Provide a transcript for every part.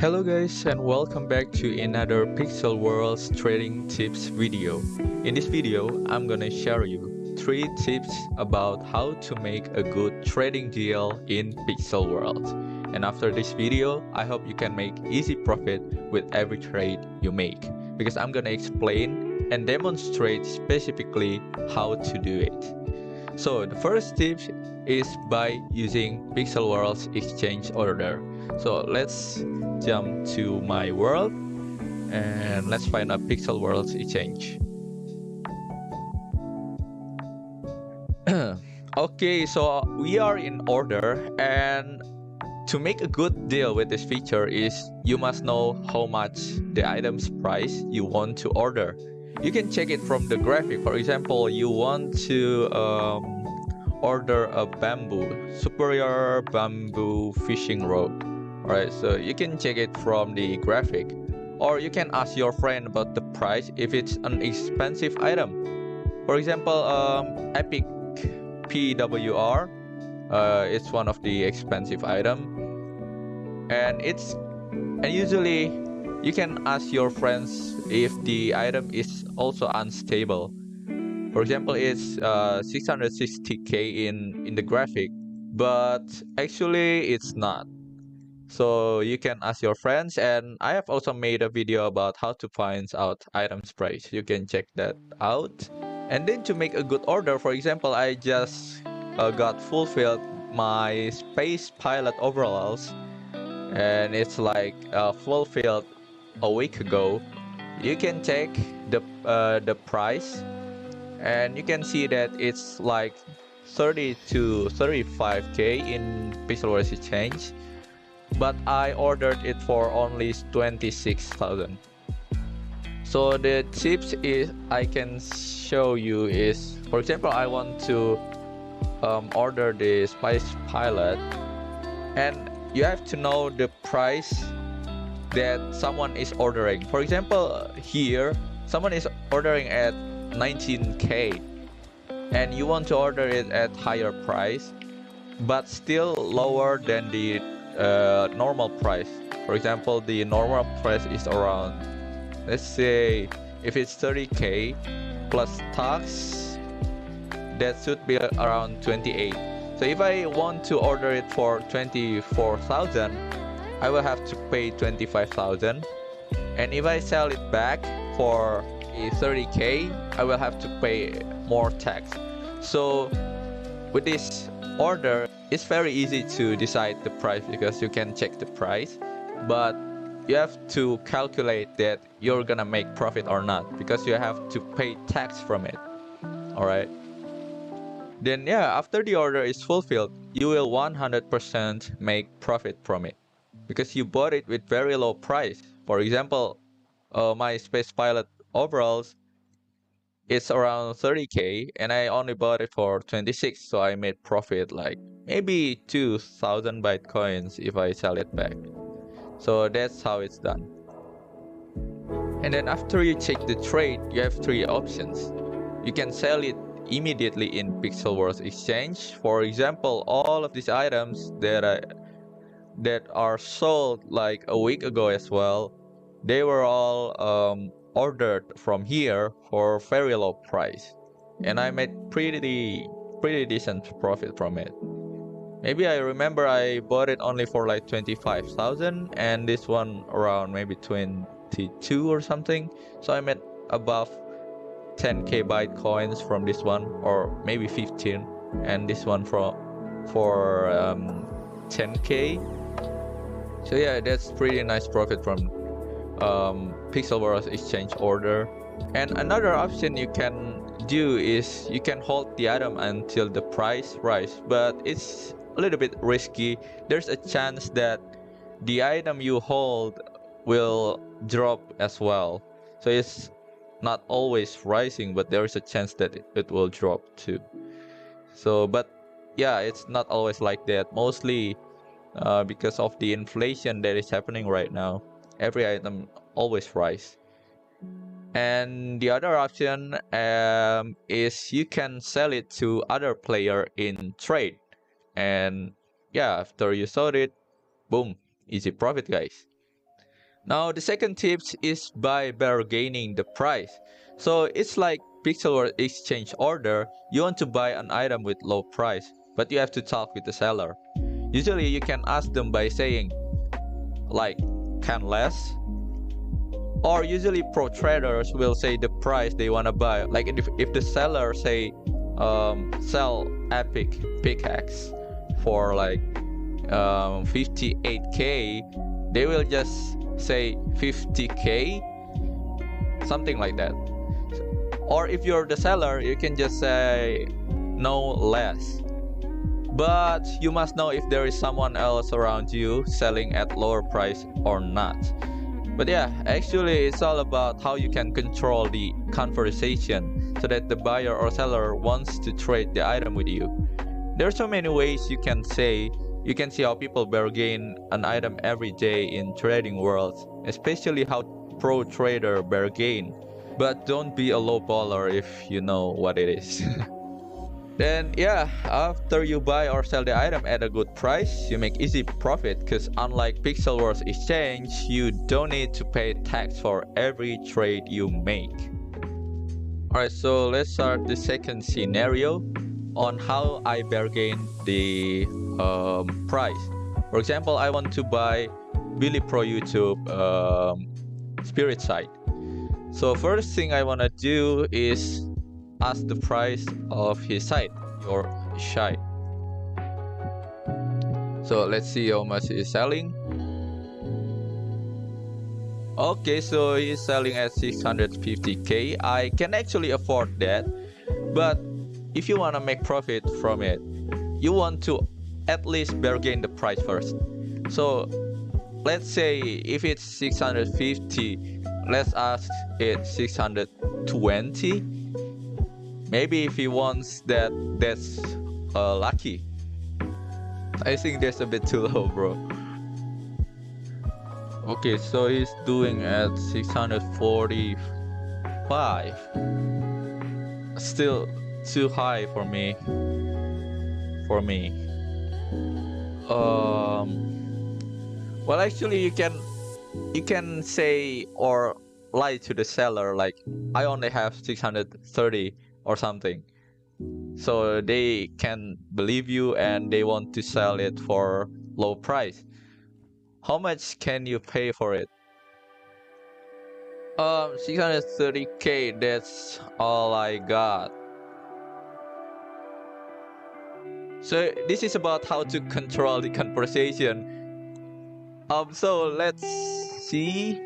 Hello guys, and welcome back to another Pixel Worlds trading tips video. In this video, I'm gonna share you 3 tips about how to make a good trading deal in Pixel World. And after this video, I hope you can make easy profit with every trade you make, because I'm gonna explain and demonstrate specifically how to do it. So the first tip is by using Pixel World's exchange order. So let's jump to my world and let's find a Pixel World's exchange. Okay, so we are in order, and to make a good deal with this feature is you must know how much the item's price you want to order. You can check it from the graphic. For example, you want to order a superior bamboo fishing rod. Alright, so you can check it from the graphic, or you can ask your friend about the price if it's an expensive item. For example, Epic PWR, it's one of the expensive item, and usually you can ask your friends if the item is also unstable. For example, it's 660k in the graphic, but actually it's not. So you can ask your friends, and I have also made a video about how to find out items price. You can check that out. And then to make a good order, for example, I just got fulfilled my space pilot overalls, and it's like fulfilled a week ago. You can check the price, and you can see that it's like 30 to 35k in Pixel Worlds Exchange, but I ordered it for only 26,000. So the tips I can show you is, for example, I want to order the Spice Pilot, and you have to know the price that someone is ordering. For example, here someone is ordering at 19k, and you want to order it at higher price but still lower than the normal price. For example, the normal price is around, let's say, if it's 30k plus tax, that should be around 28. So if I want to order it for 24,000, I will have to pay 25,000, and if I sell it back for 30k, I will have to pay more tax. So with this order, it's very easy to decide the price because you can check the price, but you have to calculate that you're gonna make profit or not, because you have to pay tax from it. Alright, then yeah, after the order is fulfilled, you will 100% make profit from it because you bought it with very low price. For example, my space pilot overalls, it's around 30k, and I only bought it for 26, so I made profit like maybe 2,000 Bitcoins if I sell it back. So that's how it's done. And then after you check the trade, you have 3 options. You can sell it immediately in Pixel Worlds Exchange. For example, all of these items that are sold like a week ago as well, they were all ordered from here for very low price, and I made pretty decent profit from it. Maybe I remember I bought it only for like 25,000, and this one around maybe 22 or something. So I made above 10k Bitcoins from this one, or maybe 15, and this one for 10k. So yeah, that's pretty nice profit from Pixel Worlds exchange order. And another option you can do is you can hold the item until the price rise, but it's a little bit risky. There's a chance that the item you hold will drop as well. So it's not always rising, but there is a chance that it will drop too. So, but yeah, it's not always like that. Mostly because of the inflation that is happening right now, every item always rise. And the other option is you can sell it to other player in trade, and yeah, after you sold it, boom, easy profit, guys. Now the second tips is by bargaining the price. So it's like pixel exchange order. You want to buy an item with low price, but you have to talk with the seller. Usually you can ask them by saying like, can less? Or usually pro traders will say the price they want to buy. Like if the seller say sell epic pickaxe for like 58k, they will just say 50k, something like that. Or if you're the seller, you can just say no less. But you must know if there is someone else around you selling at lower price or not. But yeah, actually it's all about how you can control the conversation so that the buyer or seller wants to trade the item with you. There are so many ways you can say. You can see how people bargain an item every day in trading worlds, especially how pro trader bargain. But don't be a low baller if you know what it is. Then yeah, after you buy or sell the item at a good price, you make easy profit because unlike Pixel Worlds Exchange, you don't need to pay tax for every trade you make. Alright, so let's start the second scenario on how I bargain the price. For example, I want to buy BillyProYt spirit site. So first thing I want to do is ask the price of his site, your site. So let's see how much he is selling. Okay, so he's selling at 650k. I can actually afford that, but if you want to make profit from it, you want to at least bargain the price first. So let's say if it's 650, let's ask it 620. Maybe if he wants that, that's lucky. I think that's a bit too low, bro. Okay, so he's doing at 645. Still too high for me. Well, actually, you can say or lie to the seller like, I only have 630 or something, so they can believe you and they want to sell it for low price. How much can you pay for it? 630k, that's all I got. So this is about how to control the conversation. So let's see.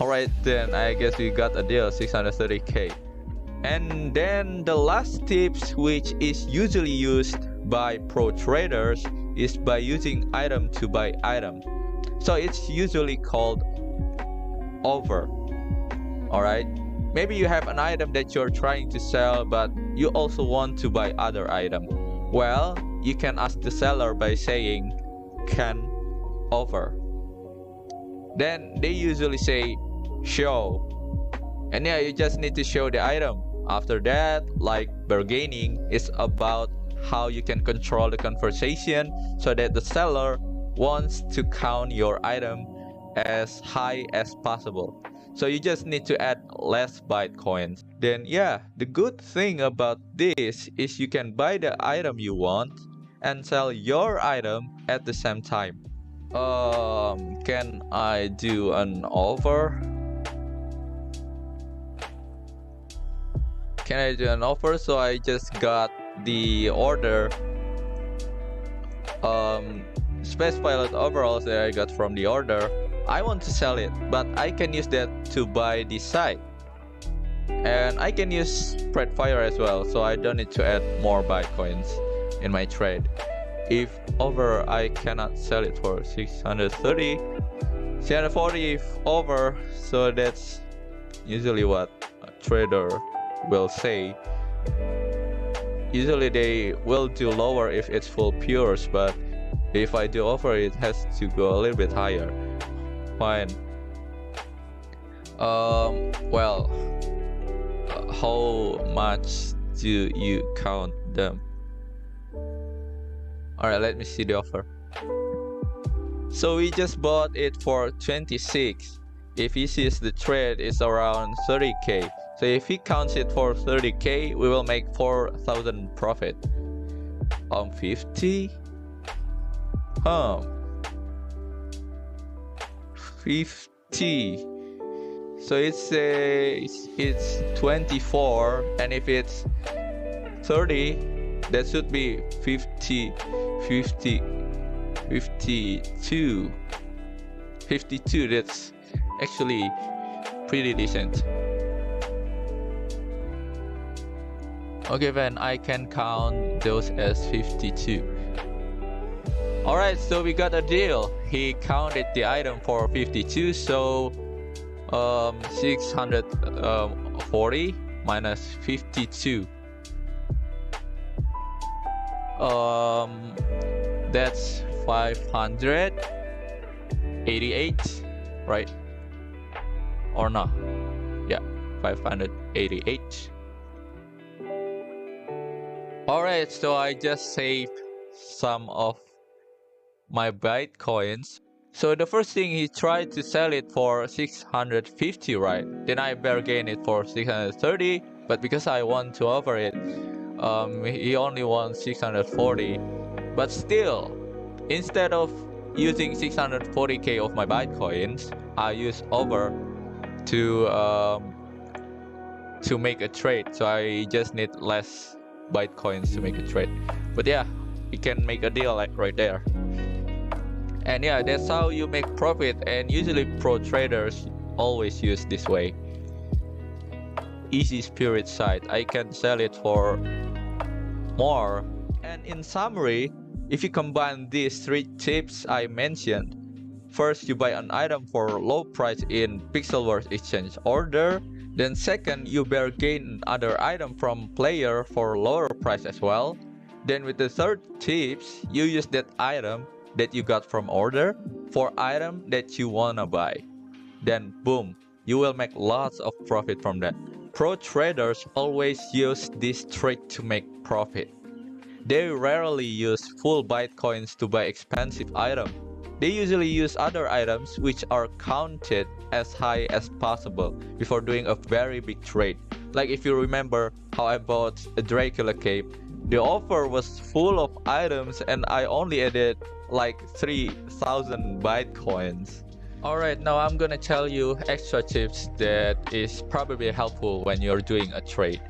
Alright, then I guess we got a deal, 630k. And then the last tips, which is usually used by pro traders, is by using item to buy item. So it's usually called over. Alright, maybe you have an item that you're trying to sell, but you also want to buy other item. Well, you can ask the seller by saying can over. Then they usually say show. And yeah, you just need to show the item. After that, like bargaining, is about how you can control the conversation so that the seller wants to count your item as high as possible. So you just need to add less Bitcoins. Then yeah, the good thing about this is you can buy the item you want and sell your item at the same time. Can I do an offer? Can I do an offer? So I just got the order, space pilot overalls that I got from the order. I want to sell it, but I can use that to buy the site, and I can use spread fire as well, so I don't need to add more Bitcoins in my trade. If over, I cannot sell it for 630, 640 if over. So that's usually what a trader will say. Usually they will do lower if it's full pures, but if I do offer, it has to go a little bit higher. Fine. Well, how much do you count them? Alright, let me see the offer. So we just bought it for 26. If he sees the trade is around 30k. So if he counts it for 30k, we will make 4,000 profit. 50? 50. So it's 24, and if it's 30, that should be 50, 50, 52. 52, that's actually pretty decent. Okay, then I can count those as 52. Alright, so we got a deal. He counted the item for 52, so 640 minus 52. That's 588, right? Or no? Yeah, 588. Alright, so I just saved some of my Bitcoins. So the first thing, he tried to sell it for 650, right? Then I bargained it for 630, but because I want to offer it, he only wants 640. But still, instead of using 640k of my Bitcoins, I use over to make a trade. So I just need less Bitcoins to make a trade. But yeah, we can make a deal like right there. And yeah, that's how you make profit, and usually pro traders always use this way. Easy spirit side, I can sell it for more. And in summary, if you combine these 3 tips I mentioned, first, you buy an item for low price in Pixelverse exchange order. Then second, you bargain another item from player for lower price as well. Then with the third tips, you use that item that you got from order for item that you wanna buy. Then boom, you will make lots of profit from that. Pro traders always use this trick to make profit. They rarely use full Bitcoins to buy expensive items. They usually use other items which are counted as high as possible before doing a very big trade. Like if you remember how I bought a Dracula cape, the offer was full of items and I only added like 3,000 Bitcoins. Alright, now I'm gonna tell you extra tips that is probably helpful when you're doing a trade.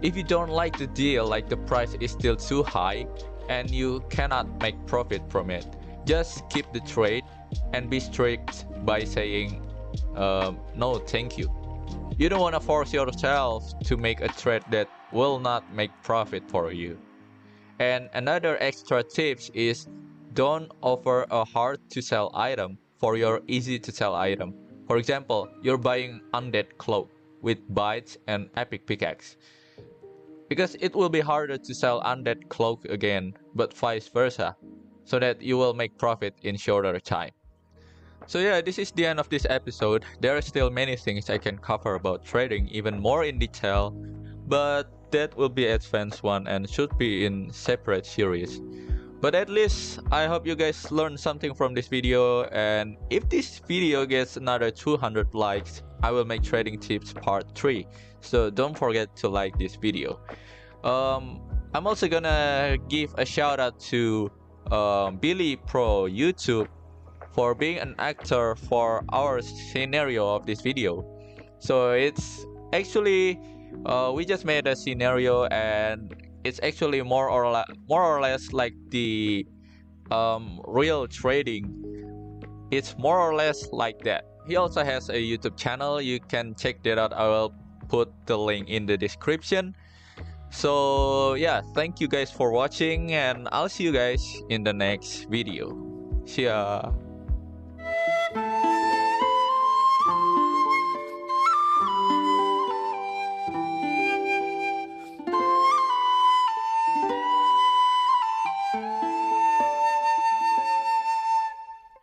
If you don't like the deal, like the price is still too high and you cannot make profit from it, just keep the trade and be strict by saying no thank you. You don't want to force yourself to make a trade that will not make profit for you. And another extra tips is don't offer a hard to sell item for your easy to sell item. For example, you're buying undead cloak with bites and epic pickaxe, because it will be harder to sell undead cloak again, but vice versa, so that you will make profit in shorter time. So yeah, this is the end of this episode. There are still many things I can cover about trading even more in detail, but that will be advanced one and should be in separate series. But at least I hope you guys learned something from this video, and if this video gets another 200 likes, I will make trading tips part 3. So don't forget to like this video. I'm also gonna give a shout out to BillyProYt for being an actor for our scenario of this video. So it's actually we just made a scenario and it's actually more or less like the real trading. It's more or less like that. He also has a YouTube channel. You can check that out. I will put the link in the description. So yeah, thank you guys for watching, and I'll see you guys in the next video. See ya.